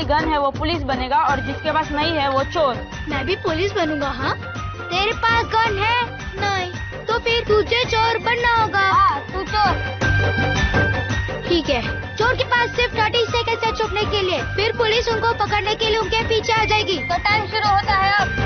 असली गन है वो पुलिस बनेगा और जिसके पास नहीं है वो चोर। मैं भी पुलिस बनूंगा। हाँ, तेरे पास गन है? नहीं, तो फिर तुझे चोर बनना होगा। तू चोर। ठीक है, चोर के पास सिर्फ 30 सेकंड है छुपने के लिए, फिर पुलिस उनको पकड़ने के लिए उनके पीछे आ जाएगी। तो टाइम शुरू होता है अब।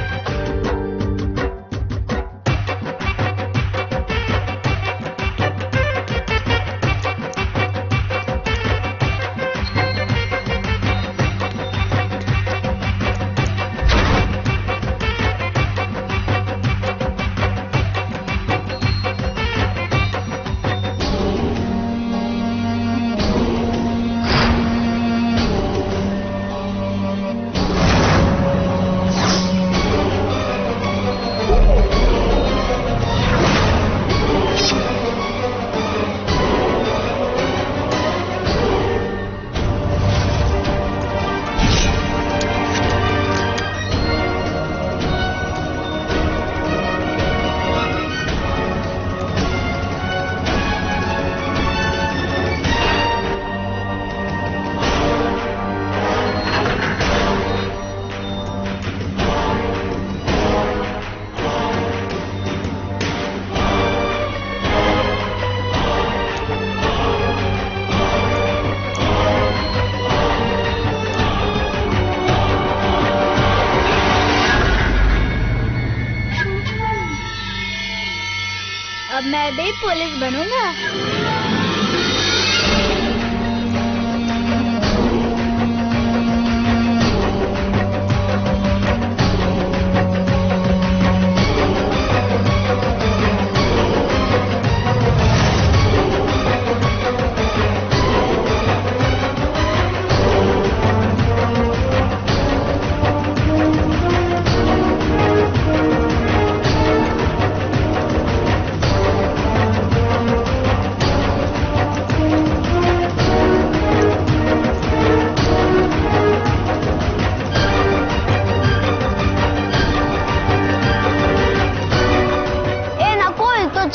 अब मैं भी पुलिस बनूंगा।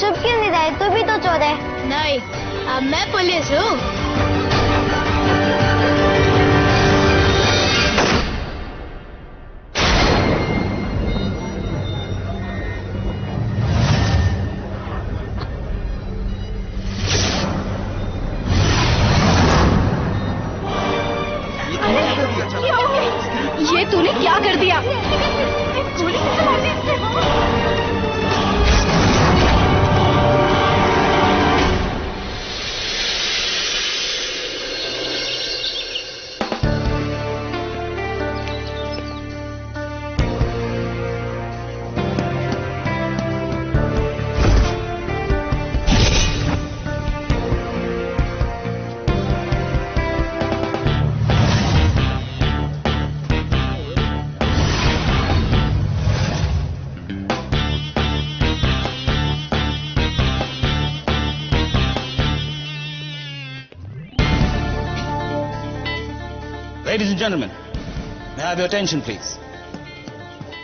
चुप क्यों नहीं रहे? तू भी तो चोर है। नहीं, अब मैं पुलिस हूँ। ये तूने क्या कर दिया? Ladies and gentlemen, may I have your attention please?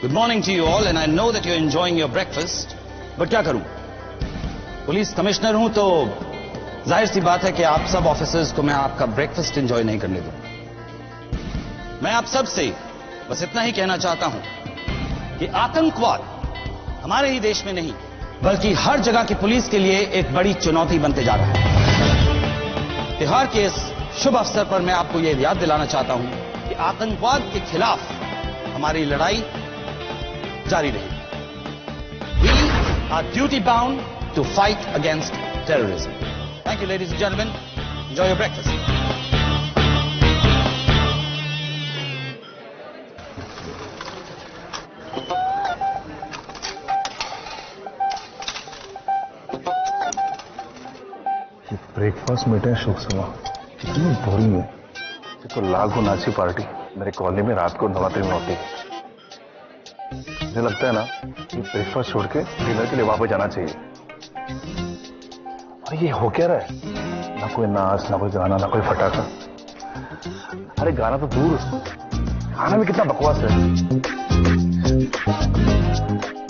Good morning to you all and I know that you're enjoying your breakfast, but क्या करूं? पुलिस कमिश्नर हूं तो जाहिर सी बात है कि आप सब ऑफिसर्स को मैं आपका ब्रेकफास्ट एंजॉय नहीं करने दूं। मैं आप सब से बस इतना ही कहना चाहता हूं कि आतंकवाद हमारे ही देश में नहीं बल्कि हर जगह की पुलिस के लिए एक बड़ी चुनौती बनते जा रहा है। त्योहार के इस शुभ अवसर पर मैं आपको यह याद दिलाना चाहता हूं कि आतंकवाद के खिलाफ हमारी लड़ाई जारी रहेगी। We are duty bound to fight against terrorism. Thank you, ladies and gentlemen. Enjoy your breakfast. Breakfast meeting शुभ सुबह कितनी बोरिंग है। ये तो लागू नाची पार्टी मेरे कॉलोनी में रात को नवरात्रि में होती है। मुझे लगता है ना कि ब्रेकफास्ट छोड़ के डिनर के लिए वापस जाना चाहिए। अरे ये हो क्या रहा है? ना कोई नाच, ना कोई गाना, ना कोई फटाखा। अरे गाना तो दूर, खाना भी कितना बकवास है।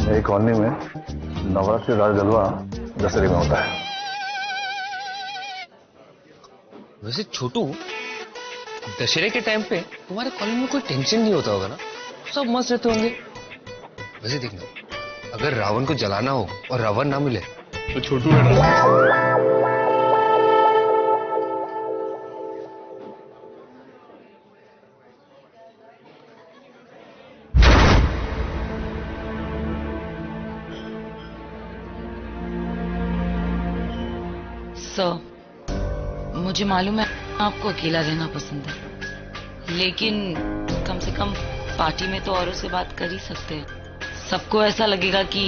मेरी कॉलोनी में नवरात्रि राज जलवा दशहरे में होता है। वैसे छोटू, दशहरे के टाइम पे तुम्हारे कॉलेज में कोई टेंशन नहीं होता होगा ना, सब मस्त रहते होंगे। वैसे देखना, अगर रावण को जलाना हो और रावण ना मिले तो छोटू बेटा सर, मुझे मालूम है आपको अकेला रहना पसंद है, लेकिन कम से कम पार्टी में तो औरों से बात कर ही सकते हैं। सबको ऐसा लगेगा कि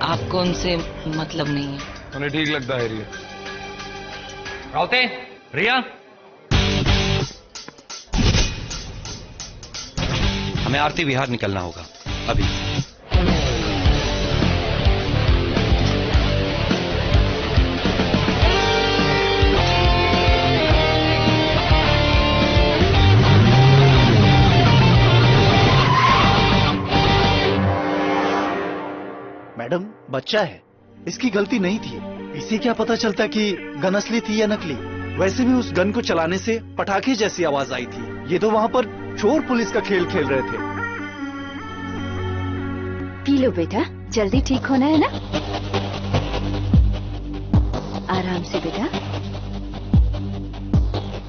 आपको उनसे मतलब नहीं है। उन्हें ठीक लगता है रिया। रावते, रिया, हमें आरती विहार निकलना होगा अभी। मैडम, बच्चा है, इसकी गलती नहीं थी। इसे क्या पता चलता कि गन असली थी या नकली। वैसे भी उस गन को चलाने से पटाखे जैसी आवाज आई थी। ये तो वहाँ पर चोर पुलिस का खेल खेल रहे थे। पी लो बेटा, जल्दी ठीक होना है ना। आराम से बेटा।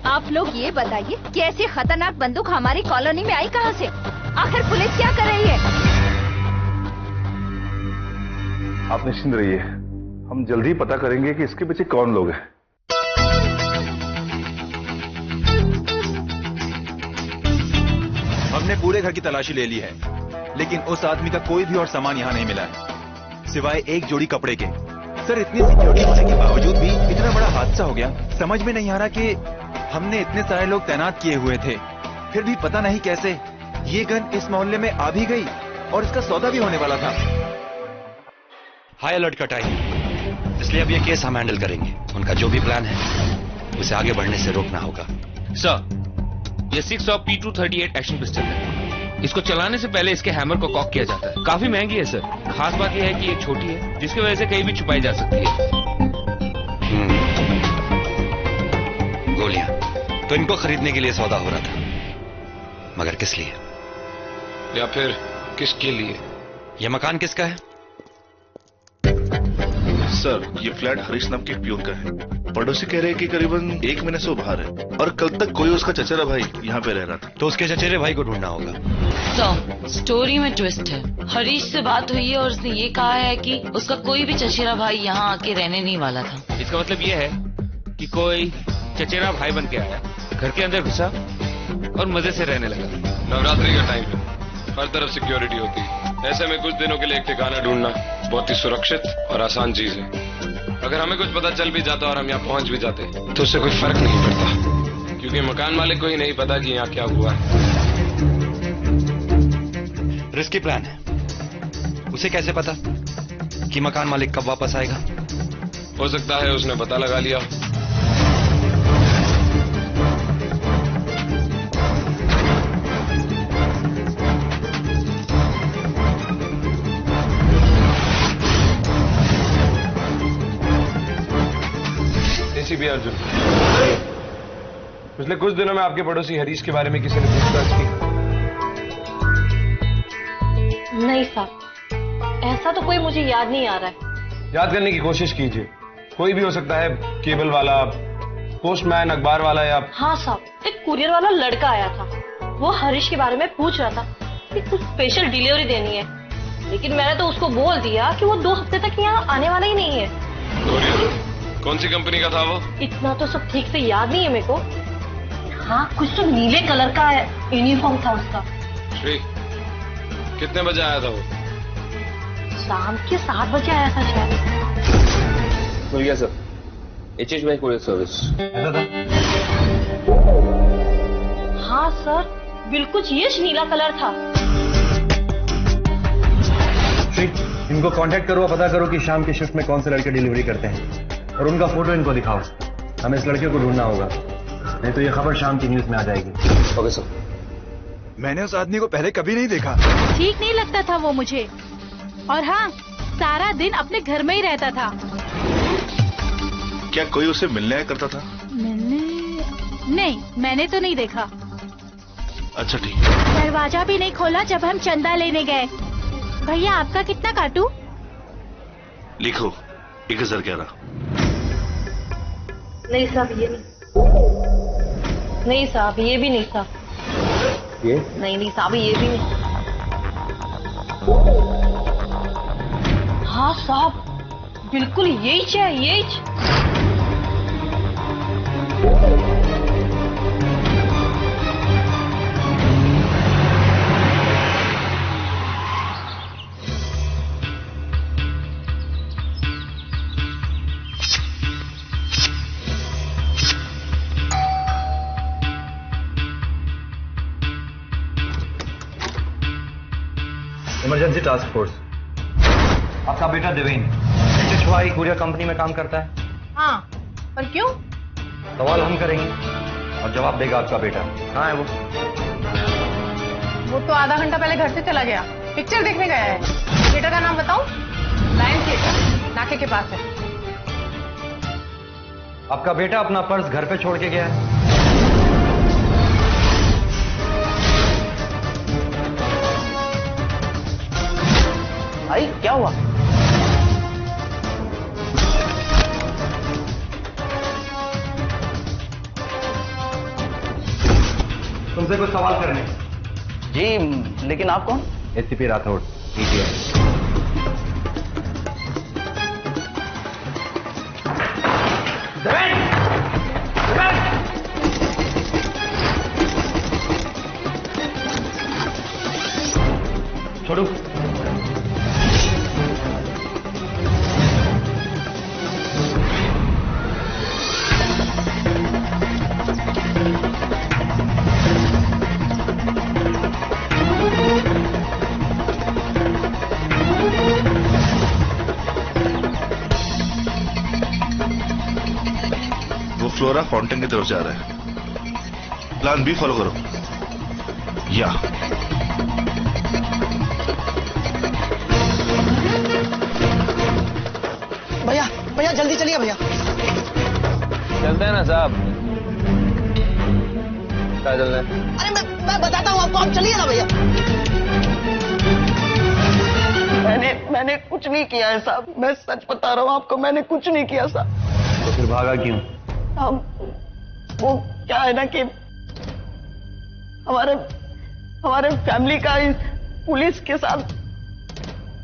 आप लोग ये बताइए कि ऐसी खतरनाक बंदूक हमारी कॉलोनी में आई कहाँ से? आखिर पुलिस क्या कर रही है? आप निश्चिंत रहिए, हम जल्दी पता करेंगे कि इसके पीछे कौन लोग हैं। हमने पूरे घर की तलाशी ले ली है, लेकिन उस आदमी का कोई भी और सामान यहाँ नहीं मिला है, सिवाय एक जोड़ी कपड़े के। सर, इतनी सिक्योरिटी होने के बावजूद भी इतना बड़ा हादसा हो गया। समझ में नहीं आ रहा कि हमने इतने सारे लोग तैनात किए हुए थे, फिर भी पता नहीं कैसे ये गन इस मोहल्ले में आ भी गई और इसका सौदा भी होने वाला था। हाई अलर्ट का टाइम, इसलिए अब ये केस हम हैंडल करेंगे। उनका जो भी प्लान है उसे आगे बढ़ने से रोकना होगा। सर, ये 6 और P238 एक्शन पिस्टल है। इसको चलाने से पहले इसके हैमर को कॉक किया जाता है। काफी महंगी है सर। खास बात यह है कि ये छोटी है, जिसकी वजह से कहीं भी छुपाई जा सकती है। गोलियां तो इनको खरीदने के लिए सौदा हो रहा था, मगर किस लिए या फिर किसके लिए? ये मकान किसका है? सर, ये फ्लैट हरीश नाम के पियून का है। पड़ोसी कह रहे हैं कि करीबन 1 महीने से वो बाहर है और कल तक कोई उसका चचेरा भाई यहाँ पे रह रहा था। तो उसके चचेरे भाई को ढूंढना होगा। सर, स्टोरी में ट्विस्ट है। हरीश से बात हुई है और उसने ये कहा है कि उसका कोई भी चचेरा भाई यहाँ आके रहने नहीं वाला था। इसका मतलब ये है कि कोई चचेरा भाई बन के आया, घर के अंदर घुसा और मजे से रहने लगा। नवरात्रि का टाइम है, हर तरफ सिक्योरिटी होती है। ऐसे में कुछ दिनों के लिए एक ठिकाना ढूंढना बहुत ही सुरक्षित और आसान चीज है। अगर हमें कुछ पता चल भी जाता और हम यहाँ पहुंच भी जाते तो उससे कोई फर्क नहीं पड़ता, क्योंकि मकान मालिक को ही नहीं पता कि यहाँ क्या हुआ है। रिस्की प्लान है। उसे कैसे पता कि मकान मालिक कब वापस आएगा? हो सकता है उसने पता लगा लिया। एसीपी अर्जुन, पिछले कुछ दिनों में आपके पड़ोसी हरीश के बारे में किसी ने पूछताछ की? नहीं साहब, ऐसा तो कोई मुझे याद नहीं आ रहा है। याद करने की कोशिश कीजिए। कोई भी हो सकता है, केबल वाला, पोस्टमैन, अखबार वाला या... हाँ साहब, एक कुरियर वाला लड़का आया था। वो हरीश के बारे में पूछ रहा था कि कुछ स्पेशल डिलीवरी देनी है, लेकिन मैंने तो उसको बोल दिया कि वो 2 हफ्ते तक यहाँ आने वाला ही नहीं है। कौन सी कंपनी का था वो? इतना तो सब ठीक से याद नहीं है मेरे को। हाँ, कुछ तो नीले कलर का यूनिफॉर्म था उसका। श्री, कितने बजे आया था वो? शाम के 7 बजे आया था शायद। मिल गया सर, HH भाई कुरियर सर्विस। ऐसा था? हाँ सर, बिल्कुल ये नीला कलर था। श्री, इनको कांटेक्ट करो और पता करो कि शाम की शिफ्ट में कौन से लड़के डिलीवरी करते हैं और उनका फोटो इनको दिखाओ। हमें इस लड़के को ढूंढना होगा, नहीं तो ये खबर शाम की न्यूज में आ जाएगी। Okay sir. मैंने उस आदमी को पहले कभी नहीं देखा। ठीक नहीं लगता था वो मुझे, और हाँ, सारा दिन अपने घर में ही रहता था। क्या कोई उसे मिलने आया करता था? नहीं, मैंने तो नहीं देखा। अच्छा ठीक है। दरवाजा भी नहीं खोला जब हम चंदा लेने गए। भैया आपका कितना काटू? लिखो 1011। नहीं साहब ये नहीं, नहीं साहब ये भी नहीं साहब, ये नहीं साहब ये भी नहीं। हाँ साहब बिल्कुल यही है, यही। Emergency task force. आपका बेटा देवेंद्र HHY कुरियर कंपनी में काम करता है। हाँ पर क्यों? सवाल हम करेंगे और जवाब देगा आपका बेटा। कहाँ है वो? वो तो आधा घंटा पहले घर से चला गया, पिक्चर देखने गया है। थिएटर का नाम बताऊं? लायन थिएटर, नाके के पास है। आपका बेटा अपना पर्स घर पे छोड़ के गया है। भाई क्या हुआ? तुमसे कुछ सवाल करने। जी लेकिन आप कौन? ACP Rathore, PTI। छोड़ो। वो फ्लोरा फाउंटेन की तरफ जा रहा है। प्लान बी फॉलो करो। या भैया भैया जल्दी चलिए भैया। चलते हैं ना साहब। क्या चल रहा है? अरे मैं बताता हूँ आपको, आप चलिए ना भैया। मैंने कुछ नहीं किया है साहब, मैं सच बता रहा हूँ आपको, मैंने कुछ नहीं किया साहब। तो फिर भागा क्यों? हम वो क्या है ना कि हमारे फैमिली का इस पुलिस के साथ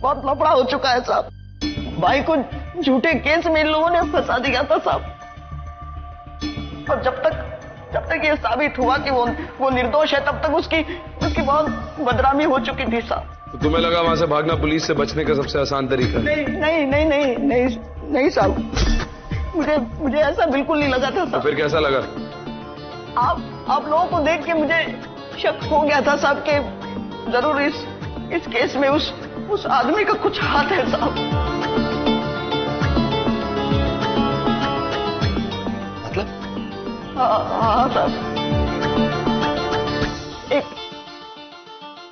बहुत लफड़ा हो चुका है साहब। भाई को झूठे केस में इन लोगों ने फंसा दिया था साहब। और जब तक ये साबित हुआ कि वो निर्दोष है, तब तक उसकी बहुत बदनामी हो चुकी थी साहब। तो तुम्हें लगा वहां से भागना पुलिस से बचने का सबसे आसान तरीका? नहीं साहब, मुझे ऐसा बिल्कुल नहीं लगा था साहब। तो फिर कैसा लगा? आप लोगों को देख के मुझे शक हो गया था साहब कि जरूर इस केस में उस आदमी का कुछ हाथ है साहब। मतलब? हाँ साहब,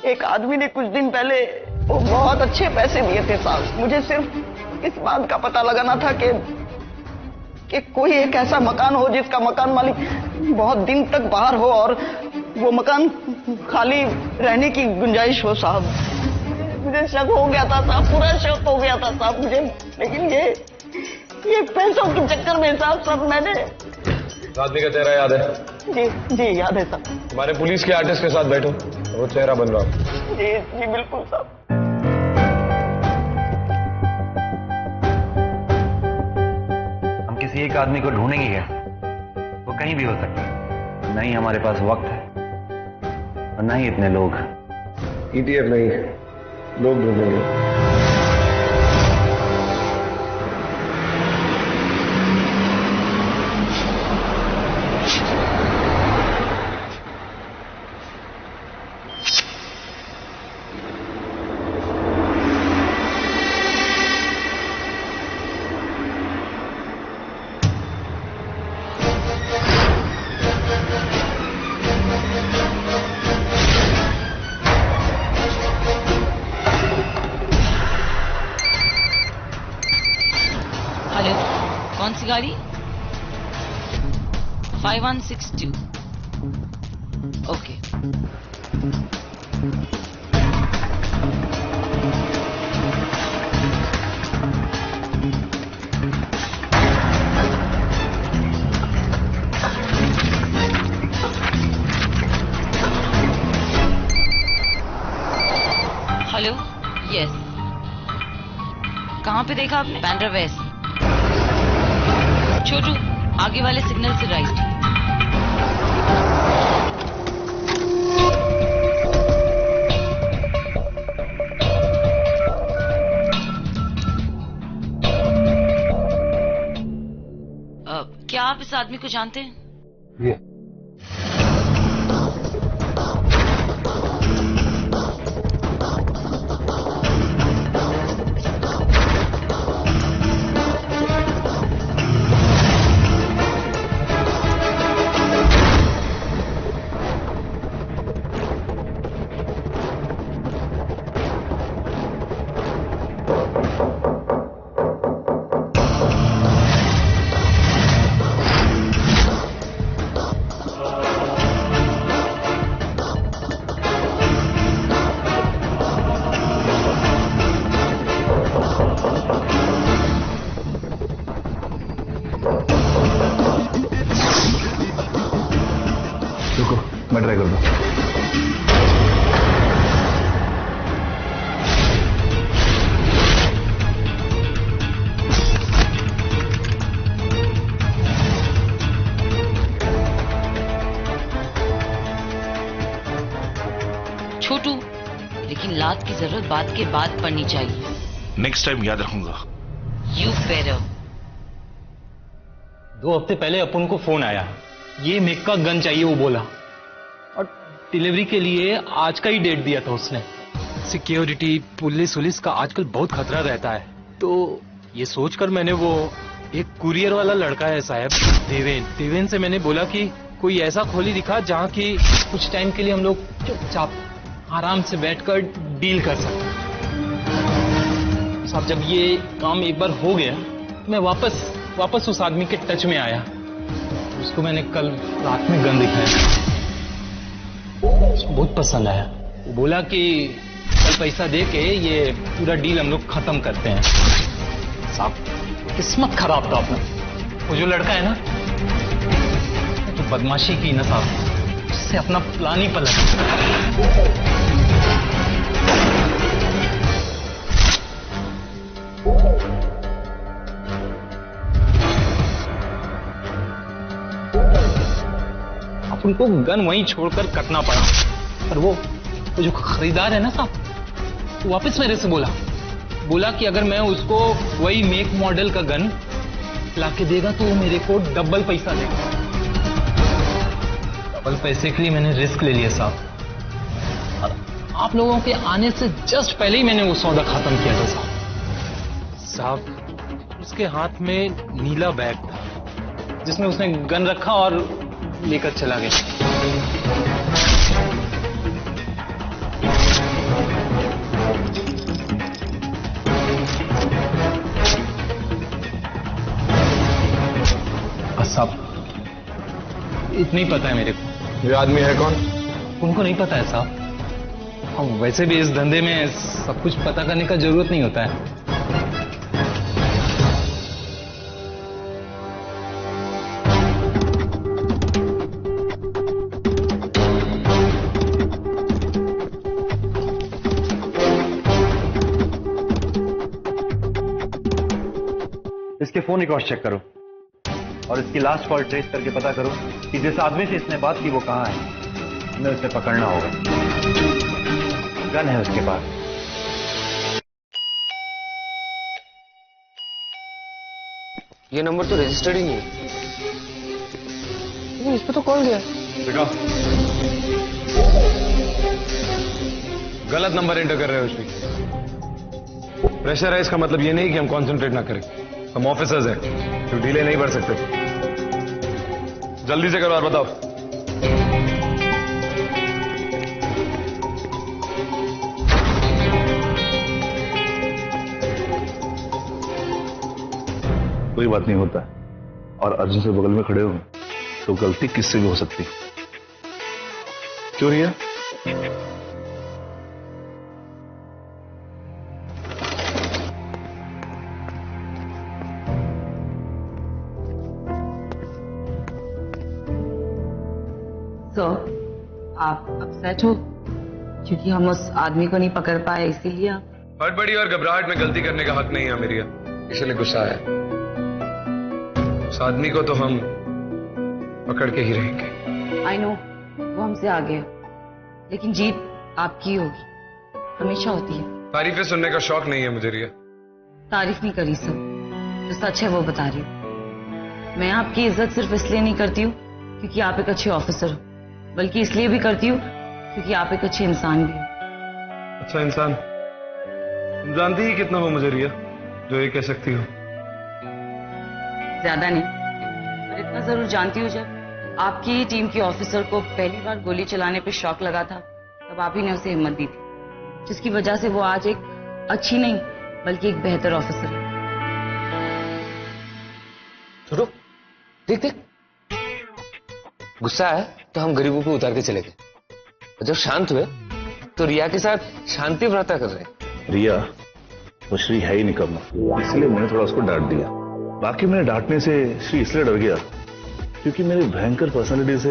एक आदमी ने कुछ दिन पहले वो बहुत अच्छे पैसे दिए थे साहब। मुझे सिर्फ इस बात का पता लगाना था कि कोई एक ऐसा मकान हो जिसका मकान मालिक बहुत दिन तक बाहर हो और वो मकान खाली रहने की गुंजाइश हो साहब। मुझे शक हो गया था साहब, पूरा शक हो गया था साहब मुझे। लेकिन ये पैसों के चक्कर में साहब सब मैंने। आदमी का चेहरा याद है? जी याद है साहब। हमारे पुलिस के आर्टिस्ट के साथ बैठो, वो चेहरा बन रहा। जी बिल्कुल साहब। हम किसी एक आदमी को ढूंढेंगे क्या? वो कहीं भी हो सकता है। नहीं हमारे पास वक्त है और नहीं इतने लोग। ETF नहीं है, लोग ढूंढेंगे। हेलो, कौन सी गाड़ी? 5162। ओके। Hello, yes. कहाँ पे देखा आपने? बैंड्रा वेस्ट। छोटू, आगे वाले सिग्नल से राइट। क्या आप इस आदमी को जानते हैं? ये मैं ट्राई करता हूँ। छोटू, लेकिन लात की जरूरत बात के बाद पड़नी चाहिए। नेक्स्ट टाइम याद रखूंगा। You better. 2 हफ्ते पहले अपुन को फोन आया, ये मेक का गन चाहिए वो बोला, और डिलीवरी के लिए आज का ही डेट दिया था उसने। सिक्योरिटी पुलिस का आजकल बहुत खतरा रहता है, तो ये सोचकर मैंने वो एक कुरियर वाला लड़का है साहब, देवेन से मैंने बोला कि कोई ऐसा खोली दिखा जहाँ की कुछ टाइम के लिए हम लोग चुपचाप आराम से बैठकर डील कर सकते। साहब जब ये काम एक बार हो गया, मैं वापस उस आदमी के टच में आया। उसको मैंने कल रात में गन दिखाया, उसको बहुत पसंद आया। वो बोला कि कल पैसा दे के ये पूरा डील हम लोग खत्म करते हैं। साहब किस्मत खराब था अपना। वो जो लड़का है ना, तो बदमाशी की ना साहब, उससे अपना प्लान ही पलट। उनको गन वहीं छोड़कर कटना पड़ा, और वो जो खरीदार है ना साहब, वो वापस मेरे से बोला कि अगर मैं उसको वही मेक मॉडल का गन लाके देगा तो वो मेरे को डबल पैसा देगा। डबल पैसे के लिए मैंने रिस्क ले लिया साहब, और आप लोगों के आने से जस्ट पहले ही मैंने वो सौदा खत्म किया था साहब। उसके हाथ में नीला बैग था जिसमें उसने गन रखा और लेकर चला गया। साहब इतना ही पता है मेरे को। ये आदमी है कौन? उनको नहीं पता है साहब। हम वैसे भी इस धंधे में सब कुछ पता करने का जरूरत नहीं होता है। इसके फोन रिकॉर्ड चेक करो और इसकी लास्ट कॉल ट्रेस करके पता करो कि जिस आदमी से इसने बात की वो कहाँ है। हमें उसे पकड़ना होगा। गन है उसके पास। ये नंबर तो रजिस्टर्ड ही नहीं है। इस पे तो कॉल गया। देखो, गलत नंबर एंटर कर रहे हो उसमें। प्रेशर है इसका मतलब ये नहीं कि हम कंसंट्रेट ना करें। हम ऑफिसर्स हैं, तो डिले नहीं बढ़ सकते। जल्दी से करो और बताओ। कोई बात नहीं होता, और अर्जुन से बगल में खड़े हो तो गलती किससे भी हो सकती। क्यों नहीं है? तो आप अपसेट हो क्योंकि हम उस आदमी को नहीं पकड़ पाए, इसीलिए आप हड़बड़ी और घबराहट में गलती करने का हक नहीं है मेरी, इसलिए गुस्सा है। उस आदमी को तो हम पकड़ के ही रहेंगे। आई नो वो हमसे आगे है, लेकिन जीत आपकी होगी, हमेशा होती है। तारीफें सुनने का शौक नहीं है मुझे रिया। तारीफ नहीं करी सर, जो सच है वो बता रही हूँ। मैं आपकी इज्जत सिर्फ इसलिए नहीं करती हूँ क्योंकि आप एक अच्छे ऑफिसर हो, बल्कि इसलिए भी करती हूँ क्योंकि आप एक अच्छे इंसान भी हो। अच्छा इंसान? तुम जानती ही कितना हो मुझे रिया, जो ये कह सकती हो। ज्यादा नहीं, पर इतना जरूर जानती हूँ, जब आपकी ही टीम के ऑफिसर को पहली बार गोली चलाने पे शौक लगा था, तब आप ही ने उसे हिम्मत दी थी, जिसकी वजह से वो आज एक अच्छी नहीं बल्कि एक बेहतर ऑफिसर है। छोटू देख देख, गुस्सा है तो हम गरीबों को उतार के चले गए, और जब शांत हुए तो रिया के साथ शांति व्रता कर रहे। रिया वो श्री है ही निकम्मा, इसलिए मैंने थोड़ा उसको डांट दिया। बाकी मैंने डांटने से श्री इसलिए डर गया क्योंकि मेरी भयंकर पर्सनालिटी से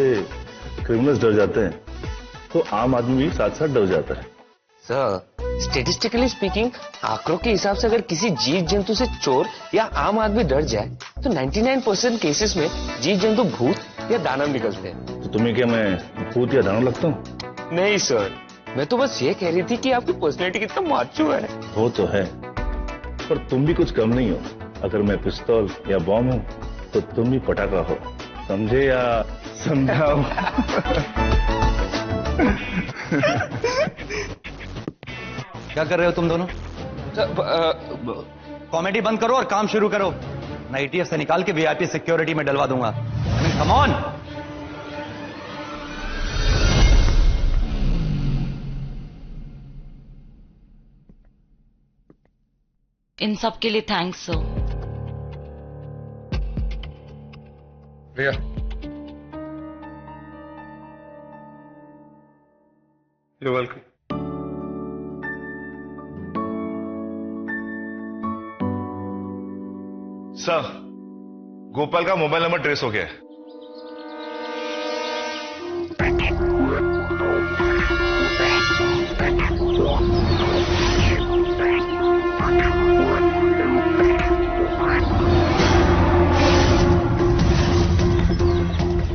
क्रिमिनल्स डर जाते हैं, तो आम आदमी भी साथ साथ डर जाता है। सर, स्टेटिस्टिकली स्पीकिंग, आंकड़ों के हिसाब से अगर किसी जीव जंतु से चोर या आम आदमी डर जाए तो 99% केसेस में जीव जंतु भूत या दानव निकलते हैं। तो तुम्हें क्या मैं भूत या दानव लगता हूँ? नहीं सर, मैं तो बस ये कह रही थी कि आपकी पर्सनैलिटी कितना माचो है। वो तो है, पर तुम भी कुछ कम नहीं हो। अगर मैं पिस्तौल या बॉम्ब हूँ तो तुम भी पटाखा हो, समझे या समझाओ? क्या कर रहे हो तुम दोनों? कॉमेडी बंद करो और काम शुरू करो। मैं ATF से निकाल के VIP सिक्योरिटी में डलवा दूंगा। Come on. इन सब के लिए thanks sir. Riya, you're welcome. Sir, Gopal का मोबाइल नंबर ट्रेस हो गया है।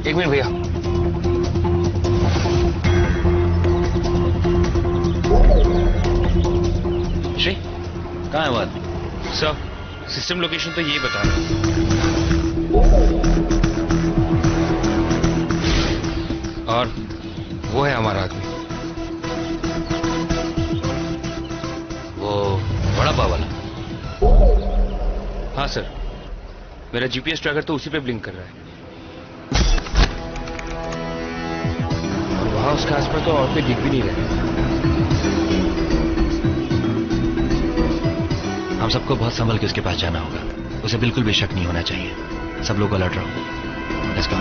एक मिनट भैया। श्री, कहाँ है बात? सर, सिस्टम लोकेशन तो यही बता रहा है, और वो है हमारा आदमी, वो बड़ा पाव वाला। हाँ सर, मेरा GPS ट्रैकर तो उसी पे ब्लिंक कर रहा है, और वहां उसके आसपास तो और कोई दिख भी नहीं रहे। हम सबको बहुत संभल के उसके पास जाना होगा। उसे बिल्कुल भी शक नहीं होना चाहिए। सब लोग अलर्ट रहो। Let's go.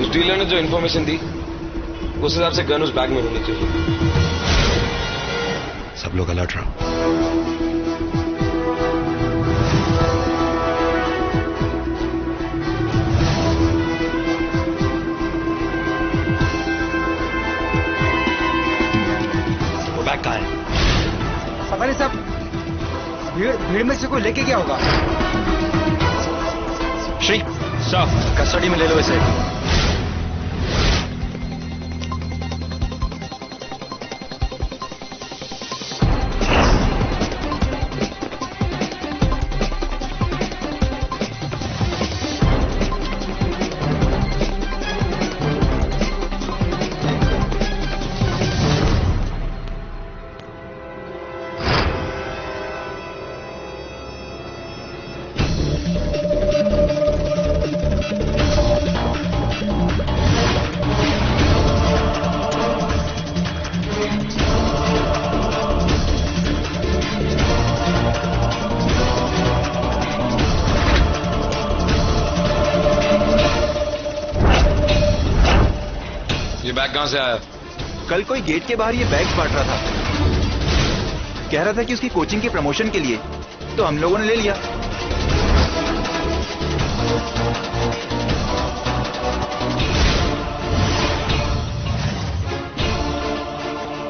उस डीलर ने जो इन्फॉर्मेशन दी उस हिसाब से गन उस बैग में होनी चाहिए। सब लोग अलर्ट रहो। पता नहीं साहब, भीड़ में से कोई लेके क्या होगा? श्री, सर, कस्टडी में ले लो इसे। ये बैग कहाँ से आया? कल कोई गेट के बाहर ये बैग बांट रहा था, कह रहा था कि उसकी कोचिंग के प्रमोशन के लिए, तो हम लोगों ने ले लिया।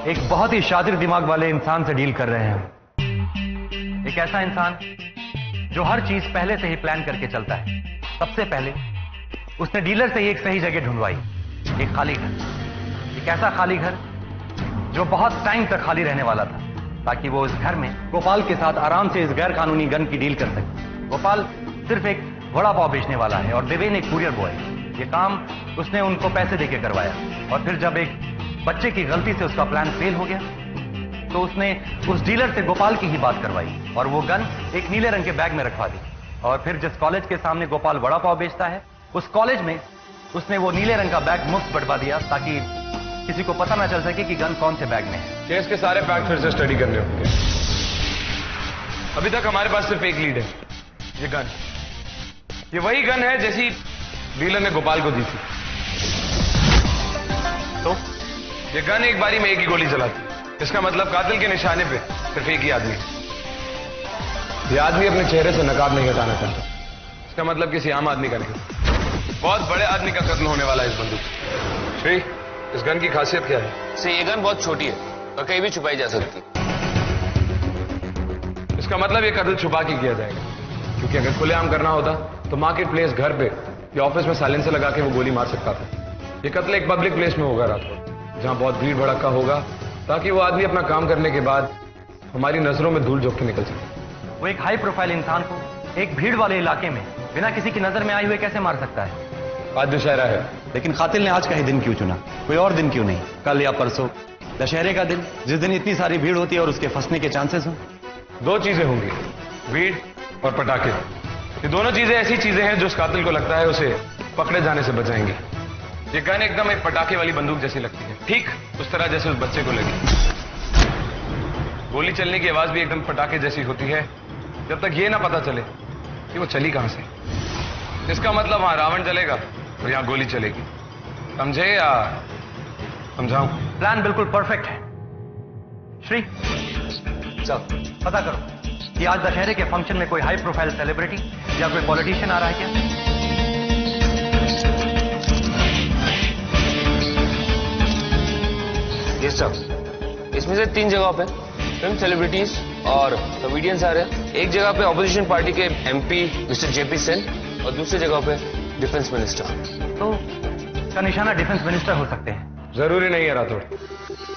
एक बहुत ही शातिर दिमाग वाले इंसान से डील कर रहे हैं। एक ऐसा इंसान जो हर चीज पहले से ही प्लान करके चलता है। सबसे पहले उसने डीलर से ही एक सही जगह ढूंढवाई, एक खाली घर। एक ऐसा खाली घर जो बहुत टाइम तक खाली रहने वाला था, ताकि वो इस घर में गोपाल के साथ आराम से इस गैर कानूनी गन की डील कर सके। गोपाल सिर्फ एक वड़ा पाव बेचने वाला है और देवेन एक कुरियर बॉय। ये काम उसने उनको पैसे देके करवाया, और फिर जब एक बच्चे की गलती से उसका प्लान फेल हो गया तो उसने उस डीलर से गोपाल की ही बात करवाई और वो गन एक नीले रंग के बैग में रखवा दी। और फिर जिस कॉलेज के सामने गोपाल वड़ा पाव बेचता है, उस कॉलेज में उसने वो नीले रंग का बैग मुफ्त बंटवा दिया, ताकि किसी को पता ना चल सके कि गन कौन से बैग में है। केस के सारे फैक्ट फिर से स्टडी करने होंगे। अभी तक हमारे पास सिर्फ एक लीड है, ये गन। ये वही गन है जैसी डीलर ने गोपाल को दी थी। तो ये गन एक बारी में एक ही गोली चलाती, इसका मतलब कातिल के निशाने पे सिर्फ एक ही आदमी है। ये आदमी अपने चेहरे से नकाब नहीं हटाना चाहता, इसका मतलब किसी आम आदमी का नहीं, बहुत बड़े आदमी का कत्ल होने वाला है इस बंदूक से। श्री, इस गन की खासियत क्या है? से ये गन बहुत छोटी है और कहीं भी छुपाई जा सकती। इसका मतलब ये कत्ल छुपा के किया जाएगा, क्योंकि अगर खुलेआम करना होता तो मार्केट प्लेस, घर पे या ऑफिस में साइलेंसर लगा के वो गोली मार सकता था। ये कत्ल एक पब्लिक प्लेस में होगा रात को, जहां बहुत भीड़ भड़का होगा, ताकि वो आदमी अपना काम करने के बाद हमारी नजरों में धूल झोंक के निकल सके। वो एक हाई प्रोफाइल इंसान को एक भीड़ वाले इलाके में बिना किसी की नजर में आए हुए कैसे मार सकता है? आज दशहरा है, लेकिन कातिल ने आज का ही दिन क्यों चुना? कोई और दिन क्यों नहीं, कल या परसों? दशहरे का दिन, जिस दिन इतनी सारी भीड़ होती है और उसके फंसने के चांसेस हो। दो चीजें होंगी, भीड़ और पटाखे। ये दोनों चीजें ऐसी चीजें हैं जो उस कातिल को लगता है उसे पकड़े जाने से बचाएंगे। ये गन एकदम एक पटाखे वाली बंदूक जैसी लगती है, ठीक उस तरह जैसे उस बच्चे को लगी। गोली चलने की आवाज भी एकदम पटाखे जैसी होती है, जब तक ये ना पता चले कि वो चली कहां से। इसका मतलब वहां रावण चलेगा और यहां गोली चलेगी। समझे या समझाऊं? प्लान बिल्कुल परफेक्ट है। श्री, चल पता करो कि आज दशहरे के फंक्शन में कोई हाई प्रोफाइल सेलिब्रिटी या कोई पॉलिटिशियन आ रहा है क्या? ये सब इसमें से 3 जगहों पे फिल्म सेलिब्रिटीज और कॉमेडियंस आ रहे हैं। एक जगह पे ऑपोजिशन पार्टी के एमपी मिस्टर जेपी सेन और दूसरी जगह पे डिफेंस मिनिस्टर। तो इसका निशाना डिफेंस मिनिस्टर हो सकते हैं? जरूरी नहीं है राठौड़।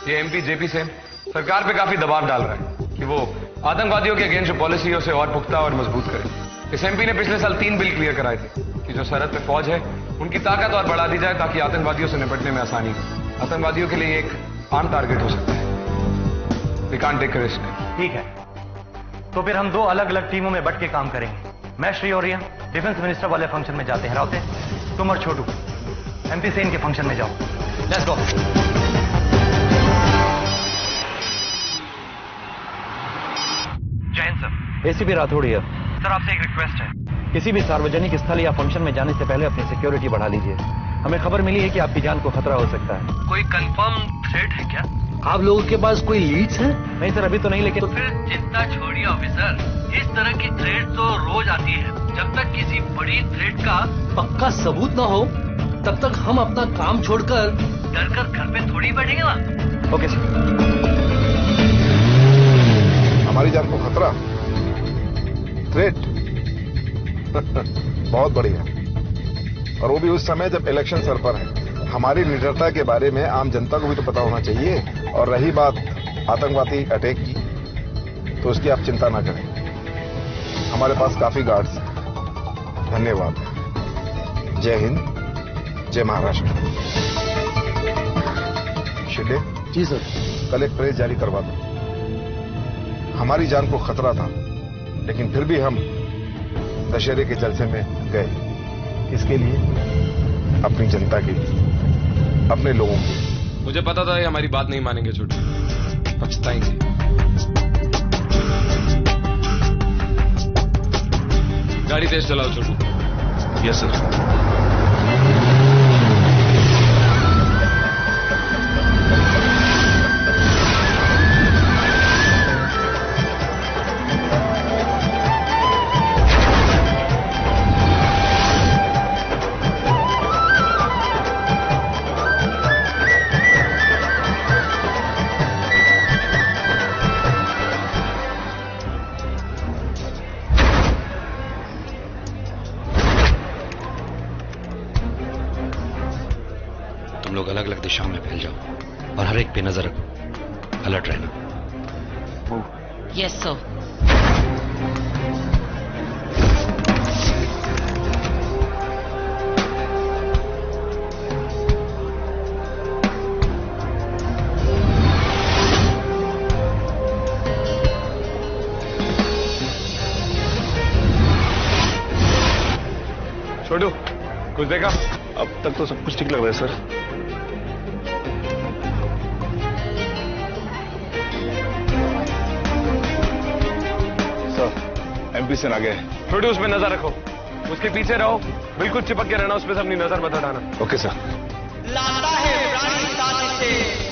ये एमपी जेपी सेन सरकार पे काफी दबाव डाल रहा है कि वो आतंकवादियों के अगेंस्ट जो पॉलिसी है उसे और पुख्ता और मजबूत करे। इस एमपी ने पिछले साल 3 बिल क्लियर कराए थे कि जो सरहद पे फौज है उनकी ताकत और बढ़ा दी जाए, ताकि आतंकवादियों से निपटने में आसानी हो। आतंकवादियों के लिए एक आम टारगेट हो सकता है। We can't take a risk। ठीक है, तो फिर हम 2 अलग अलग टीमों में बट के काम करेंगे। मैं, श्री और रिया डिफेंस मिनिस्टर वाले फंक्शन में जाते हैं। राउते, तुम और छोटू एमपी सेन के फंक्शन में जाओ। Let's go. जय Hind sir. ACP Rathore here. Sir, आपसे एक रिक्वेस्ट है, किसी भी सार्वजनिक स्थल या फंक्शन में जाने से पहले अपनी सिक्योरिटी बढ़ा लीजिए। हमें खबर मिली है कि आपकी जान को खतरा हो सकता है। कोई कंफर्म थ्रेट है क्या? आप लोगों के पास कोई लीड्स है? नहीं सर, अभी तो नहीं, लेकिन तो फिर चिंता छोड़िए ऑफिसर, इस तरह की थ्रेट तो रोज आती है। जब तक किसी बड़ी थ्रेट का पक्का सबूत ना हो तब तक हम अपना काम छोड़कर डरकर घर पे थोड़ी बैठेंगे ना। Okay sir. हमारी जान को खतरा? थ्रेट? बहुत बढ़िया, और वो भी उस समय जब इलेक्शन सर पर है। हमारी निडरता के बारे में आम जनता को भी तो पता होना चाहिए। और रही बात आतंकवादी अटैक की, तो उसकी आप चिंता ना करें, हमारे पास काफी गार्ड्स हैं। धन्यवाद। जय हिंद, जय महाराष्ट्र। शिंदे जी सर। कल एक प्रेस जारी करवा दो। हमारी जान को खतरा था, लेकिन फिर भी हम दशहरे के जलसे में गए। इसके लिए, अपनी जनता के लिए, अपने लोगों के। मुझे पता था ये हमारी बात नहीं मानेंगे छोटू, पछताएंगे। गाड़ी तेज चलाओ छोटू। Yes sir. अलग अलग दिशाओं में फैल जाओ और हर एक पे नजर रखो, अलर्ट रहना। Yes sir. छोटू, कुछ देखा? अब तक तो सब कुछ ठीक लग रहा है सर। सर, एमपी सेन आ गए। छोटू, उस पर नजर रखो, उसके पीछे रहो, बिल्कुल चिपक के रहना, उस पर अपनी नजर मत हटाना। Okay sir. लाता है प्राणी साथी से,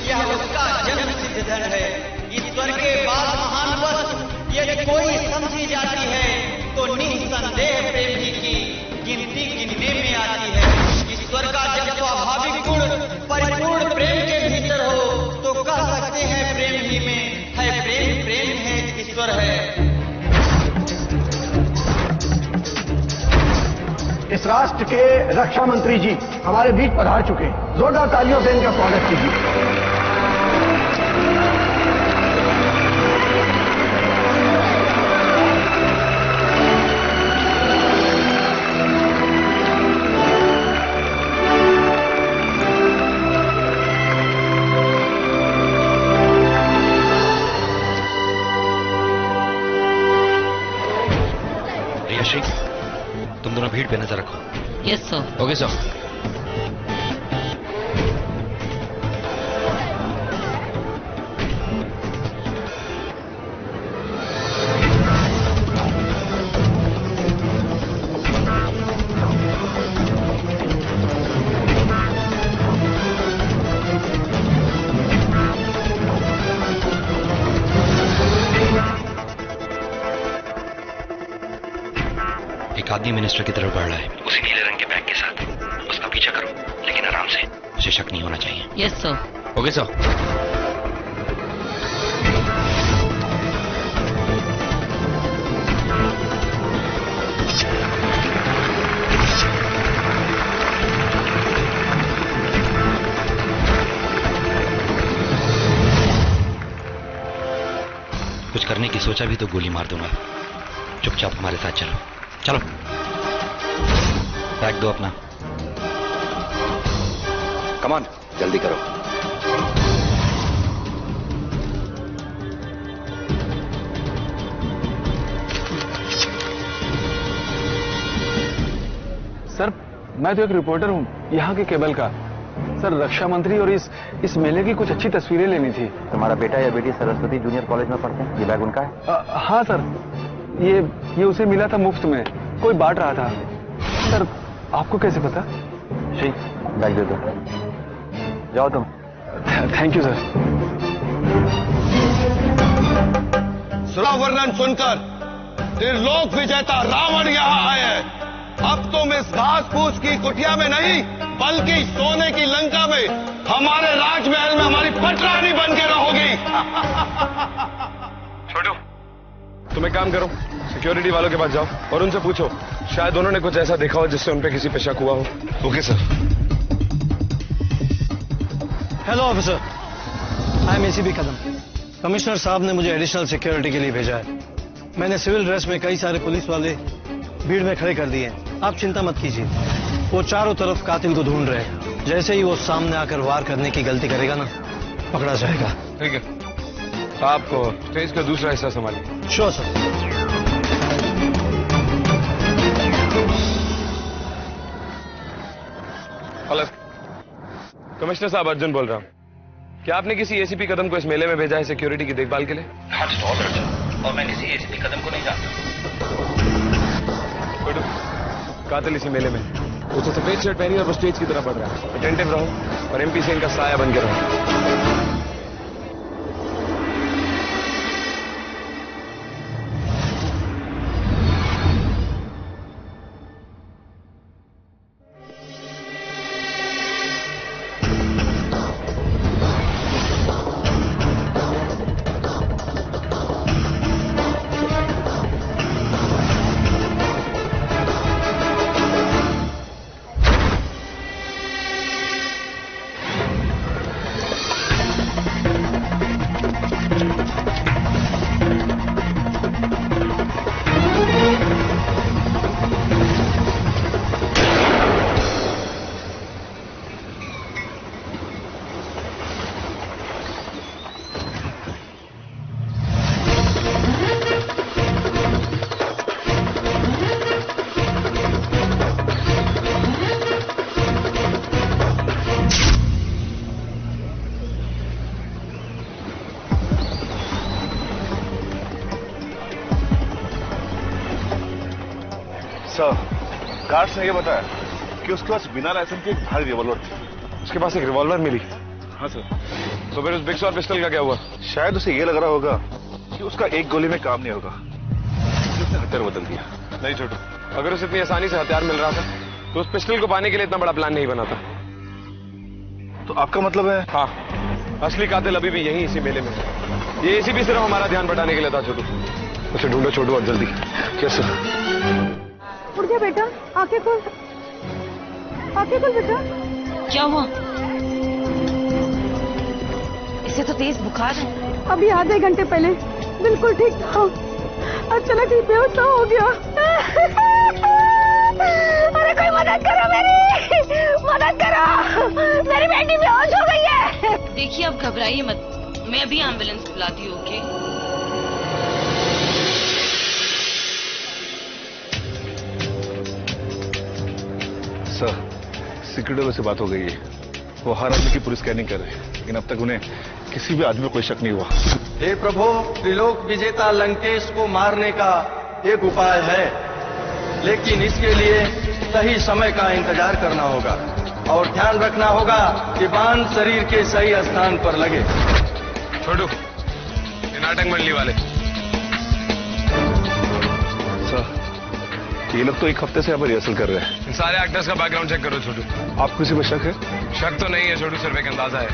यह उसका जन्म सिद्ध धन है। ईश्वर के बाद महान वस्तु यदि कोई समझी जाती है तो निसंदेह प्रेम ही की गिनती गिनने में आती है। ईश्वर का जब स्वाभाविक गुण परिपूर्ण प्रेम के भीतर हो तो कह सकते हैं प्रेम ही में है प्रेम, प्रेम है ईश्वर है। इस राष्ट्र के रक्षा मंत्री जी हमारे बीच पधार चुके हैं। जोरदार तालियों से इनका स्वागत कीजिए। तुम दोनों भीड़ पे नजर रखो। Yes sir. Okay sir. एक आदमी मिनिस्टर की तरफ बढ़ रहा है, उसी नीले रंग के बैग के साथ। उसका पीछा करो, लेकिन आराम से, उसे शक नहीं होना चाहिए। Yes sir. Okay sir. कुछ करने की सोचा भी तो गोली मार दूंगा। चुपचाप हमारे साथ चलो। चलो, बैग दो अपना। कमान, जल्दी करो। सर, मैं तो एक रिपोर्टर हूँ यहाँ के केबल का। सर, रक्षा मंत्री और इस मेले की कुछ अच्छी तस्वीरें लेनी थी। तुम्हारा बेटा या बेटी सरस्वती जूनियर कॉलेज में पढ़ते हैं? ये बैग उनका है? हाँ सर, ये उसे मिला था मुफ्त में, कोई बांट रहा था। सर, आपको कैसे पता? ठीक, बैग दे दो। जाओ तुम। Thank you sir. सुरा वर्णन सुनकर त्रिलोक विजेता रावण यहाँ आए हैं। अब तुम इस घास फूस की कुटिया में नहीं, बल्कि सोने की लंका में हमारे राजमहल में हमारी पटरानी बन के रहोगी। छोटू, तुम एक काम करो, सिक्योरिटी वालों के पास जाओ और उनसे पूछो, शायद उन्होंने कुछ ऐसा देखा हो जिससे उन पे किसी पे शक हुआ हो। Okay sir. Hello officer, I am ACP Kadam. Commissioner साहब ने मुझे एडिशनल सिक्योरिटी के लिए भेजा है। मैंने सिविल ड्रेस में कई सारे पुलिस वाले भीड़ में खड़े कर दिए हैं। आप चिंता मत कीजिए, वो चारों तरफ कातिल को ढूंढ रहे हैं। जैसे ही वो सामने आकर वार करने की गलती करेगा ना, पकड़ा जाएगा। ठीक है, आपको स्टेज का दूसरा हिस्सा संभालिए। Sure sir. हेलो, कमिश्नर साहब, अर्जुन बोल रहा हूँ। क्या आपने किसी एसीपी कदम को इस मेले में भेजा है सिक्योरिटी की देखभाल के लिए? और मैं किसी एसीपी कदम को नहीं जानता। कातिल इसी मेले में, उसे सफेद शर्ट पहनी और वो स्टेज की तरफ बढ़ रहा है। अटेंटिव रहो और एमपी सेन का साया बन के रहो। सर, गार्ड्स ने ये बताया कि उसके पास बिना लाइसेंस के एक भारी रिवॉल्वर थी। उसके पास एक रिवॉल्वर मिली? हाँ सर। तो फिर उस बिक्स और पिस्टल का क्या हुआ? शायद उसे ये लग रहा होगा कि उसका एक गोली में काम नहीं होगा, उसने हथियार बदल दिया। नहीं छोटू, अगर उसे इतनी आसानी से हथियार मिल रहा था तो उस पिस्टल को पाने के लिए इतना बड़ा प्लान नहीं बना था। तो आपका मतलब है? हाँ, असली कातिल अभी भी यहीं इसी मेले में। ये इसी भी सिर्फ हमारा ध्यान बटाने के लिए था छोटू। उसे ढूंढो छोटू और जल्दी। Yes sir. उठ गया बेटा, आंखें खोल, आंखें खोल बेटा। क्या हुआ? इसे तो तेज बुखार है। अभी आधे घंटे पहले बिल्कुल ठीक था, अचानक ही बेहोश हो गया। अरे कोई मदद करो, मेरी मदद करो, मेरी बेटी बेहोश हो गई है। देखिए अब घबराइए मत, मैं अभी एम्बुलेंस बुलाती हूँ। ओके सर, सिक्योरिटी वाले से बात हो गई है। वो हर आदमी की पूरी स्कैनिंग कर रहे हैं, लेकिन अब तक उन्हें किसी भी आदमी में कोई शक नहीं हुआ। हे प्रभु, त्रिलोक विजेता लंकेश को मारने का एक उपाय है, लेकिन इसके लिए सही समय का इंतजार करना होगा और ध्यान रखना होगा कि बाण शरीर के सही स्थान पर लगे। छोटू, ये नाटक मंडली वाले। सर, ये लोग तो एक हफ्ते से यहाँ पर रिहर्सल कर रहे हैं। इन सारे एक्टर्स का बैकग्राउंड चेक करो छोटू। आपको किसी पर शक है? शक तो नहीं है छोटू, सिर्फ एक अंदाजा है।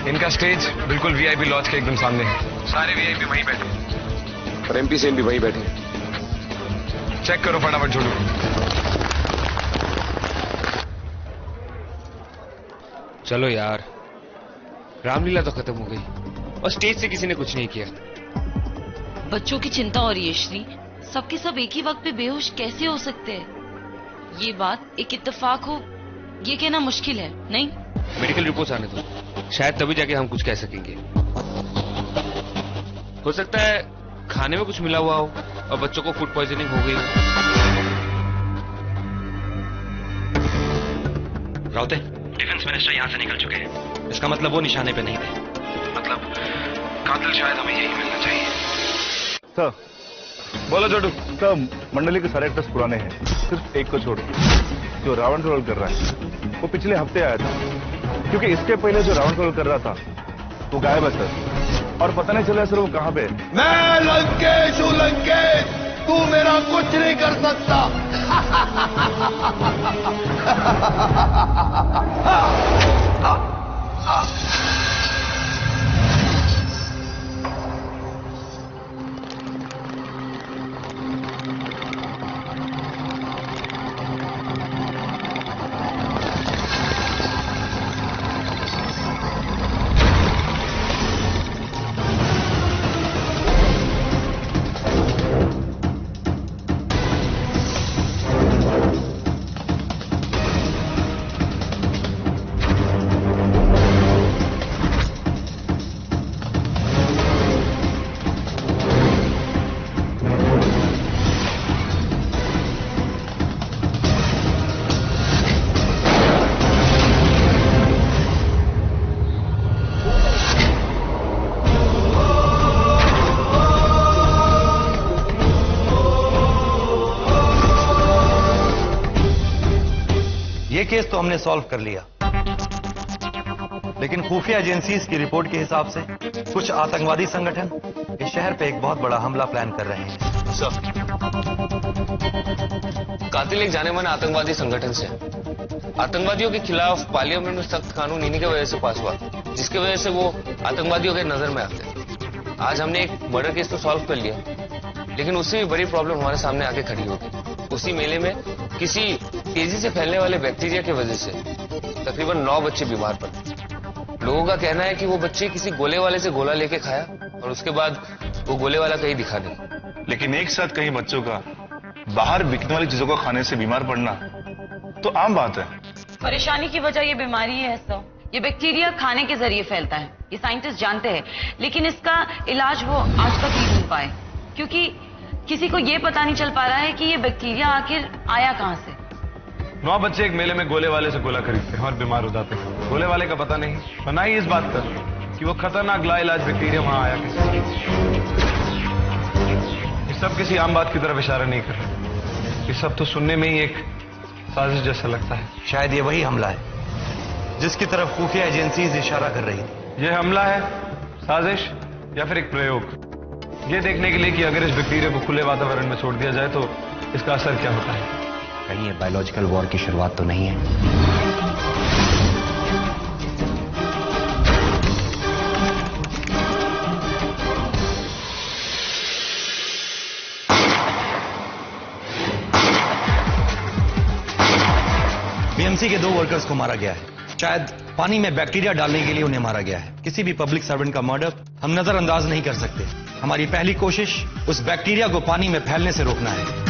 इनका स्टेज बिल्कुल वीआईपी लॉज के एकदम सामने है। सारे वीआईपी वहीं बैठे और एमपी सेम भी वहीं बैठे। चेक करो फटाफट छोटू। चलो यार, रामलीला तो खत्म हो गई और स्टेज से किसी ने कुछ नहीं किया। बच्चों की चिंता हो रही है श्री, सबके सब एक ही वक्त पे बेहोश कैसे हो सकते हैं? ये बात एक इत्तेफाक हो ये कहना मुश्किल है, नहीं? मेडिकल रिपोर्ट्स आने दो, शायद तभी जाके हम कुछ कह सकेंगे। हो सकता है खाने में कुछ मिला हुआ हो और बच्चों को फूड पॉइजनिंग हो गई हो। राउते, डिफेंस मिनिस्टर यहाँ से निकल चुके हैं। इसका मतलब वो निशाने पे नहीं थे। मतलब कातिल शायद हमें यही मिलना चाहिए। सर, बोलो छोटू। सर, मंडली के सारे एक्टर्स पुराने हैं, सिर्फ एक को छोड़, जो रावण का रोल कर रहा है। वो पिछले हफ्ते आया था, क्योंकि इसके पहले जो रावण का रोल कर रहा था वो गायब है सर, और पता नहीं चला सर वो कहाँ पे। मैं लंकेश हूँ लंकेश, तू मेरा कुछ नहीं कर सकता। ये केस तो हमने सॉल्व कर लिया, लेकिन खुफिया एजेंसीज की रिपोर्ट के हिसाब से कुछ आतंकवादी संगठन इस शहर पे एक बहुत बड़ा हमला प्लान कर रहे हैं। सर, कातिल एक जाने माने आतंकवादी संगठन से। आतंकवादियों के खिलाफ पार्लियामेंट में सख्त कानून इन्हीं की वजह से पास हुआ, जिसकी वजह से वो आतंकवादियों के नजर में आते। आज हमने एक मर्डर केस तो सॉल्व कर लिया, लेकिन उससे भी बड़ी प्रॉब्लम हमारे सामने आके खड़ी होगी। उसी मेले में किसी तेजी से फैलने वाले बैक्टीरिया की वजह से तकरीबन 9 बच्चे बीमार पड़े। लोगों का कहना है कि वो बच्चे किसी गोले वाले से गोला लेके खाया और उसके बाद वो गोले वाला कहीं दिखा नहीं। लेकिन एक साथ कई बच्चों का बाहर बिकने वाली चीजों को खाने से बीमार पड़ना तो आम बात है। परेशानी की वजह ये बीमारी है सर। ये बैक्टीरिया खाने के जरिए फैलता है, ये साइंटिस्ट जानते हैं, लेकिन इसका इलाज वो आज तक नहीं ढूंढ पाए, क्योंकि किसी को ये पता नहीं चल पा रहा है कि ये बैक्टीरिया आखिर आया कहां से। 9 बच्चे एक मेले में गोले वाले से गोला खरीदते हैं और बीमार हो जाते हैं। गोले वाले का पता नहीं, और ना ही इस बात का कि वो खतरनाक लाइलाज बैक्टीरिया वहां आया किसी। ये सब किसी आम बात की तरफ इशारा नहीं कर रहे। ये सब तो सुनने में ही एक साजिश जैसा लगता है। शायद ये वही हमला है जिसकी तरफ खुफिया एजेंसीज इशारा कर रही थी। ये हमला है, साजिश या फिर एक प्रयोग, ये देखने के लिए कि अगर इस बैक्टीरिया को खुले वातावरण में छोड़ दिया जाए तो इसका असर क्या होता है। कहीं ये बायोलॉजिकल वॉर की शुरुआत तो नहीं है? बीएमसी के 2 वर्कर्स को मारा गया है। शायद पानी में बैक्टीरिया डालने के लिए उन्हें मारा गया है। किसी भी पब्लिक सर्वेंट का मर्डर हम नजरअंदाज नहीं कर सकते। हमारी पहली कोशिश उस बैक्टीरिया को पानी में फैलने से रोकना है।